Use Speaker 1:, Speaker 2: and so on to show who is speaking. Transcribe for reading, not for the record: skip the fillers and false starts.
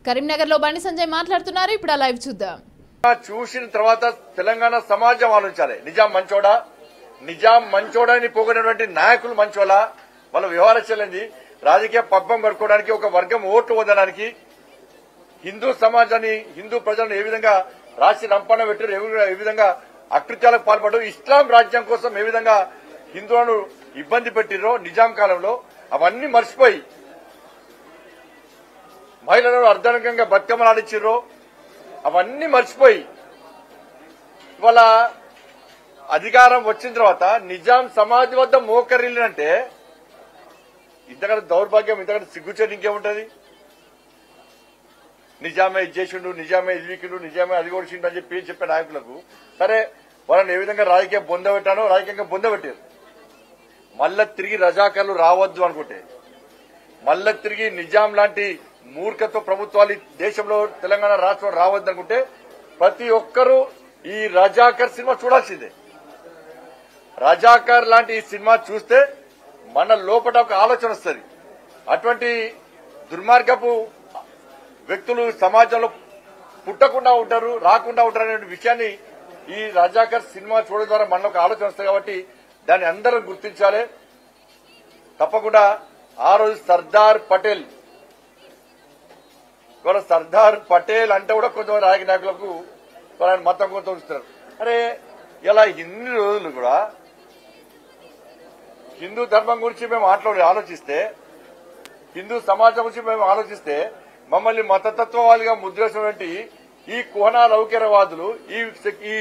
Speaker 1: కరీంనగర్ లో బండి సంజయ్ మాట్లాడుతున్నారు. ఇప్పుడు ఆ లైవ్ చూద్దాం.
Speaker 2: చూసిన తర్వాత తెలంగాణ సమాజం ఆలోచించాలి. నిజాం మంచోడని పోగొన్నటువంటి నాయకులు మంచోలా, వాళ్ళ వ్యవహార చెల్లింది రాజకీయ పబ్బం కట్టుకోవడానికి, ఒక వర్గం ఓట్లు వదలడానికి, హిందూ సమాజాన్ని హిందూ ప్రజలను ఏ విధంగా రాసి రంపణ పెట్టారు, ఏ విధంగా అకృత్యాలకు పాల్పడ్డారు, ఇస్లాం రాజ్యం కోసం ఏ విధంగా హిందువులను ఇబ్బంది పెట్టిరో నిజాం కాలంలో అవన్నీ మర్చిపోయి మహిళలను అర్ధనకంగా బతుకమ్మలు ఆడించిర్రో అవన్నీ మర్చిపోయి ఇవాళ అధికారం వచ్చిన తర్వాత నిజాం సమాధి వద్ద మోకరిల్లినంటే ఇంతకంటే దౌర్భాగ్యం, ఇంతకంటే సిగ్గుచేటు ఇంకేముంటది? నిజామే ఇది చేసిండు, నిజామే ఇది వీకిండు, నిజామే అది కొడిచిండు అని చెప్పే నాయకులకు సరే వాళ్ళని ఏ విధంగా రాజకీయ బొందబెట్టానో రాజకీయంగా బొందబెట్టారు. మళ్ళా తిరిగి రజాకర్లు రావద్దు అనుకుంటే, మళ్ళా తిరిగి నిజాం లాంటి మూర్ఖత్వ ప్రభుత్వాలు దేశంలో తెలంగాణ రాష్ట్రం రావద్దు అనుకుంటే ప్రతి ఒక్కరూ ఈ రజాకర్ సినిమా చూడాల్సిందే. రజాకర్ లాంటి ఈ సినిమా చూస్తే మన లోపల ఒక ఆలోచన వస్తుంది. అటువంటి దుర్మార్గపు వ్యక్తులు సమాజంలో పుట్టకుండా ఉంటారు, రాకుండా ఉంటారు అనే విషయాన్ని ఈ రజాకర్ సినిమా చూడడం ద్వారా మనలో ఒక ఆలోచన వస్తుంది. కాబట్టి దాన్ని అందరం గుర్తించాలి. తప్పకుండా ఆ రోజు సర్దార్ పటేల్, ఇవాళ సర్దార్ పటేల్ అంటే కూడా కొంతమంది రాజకీయ నాయకులకు ఆయన మతం కొంత ఉంచుతారు. అరే ఇలా ఇన్ని రోజులు కూడా హిందూ ధర్మం గురించి మేము ఆలోచిస్తే, హిందూ సమాజం గురించి మేము ఆలోచిస్తే మమ్మల్ని మతతత్వవాదిగా ముద్రేసినటువంటి ఈ కోనా లౌకికవాదులు, ఈ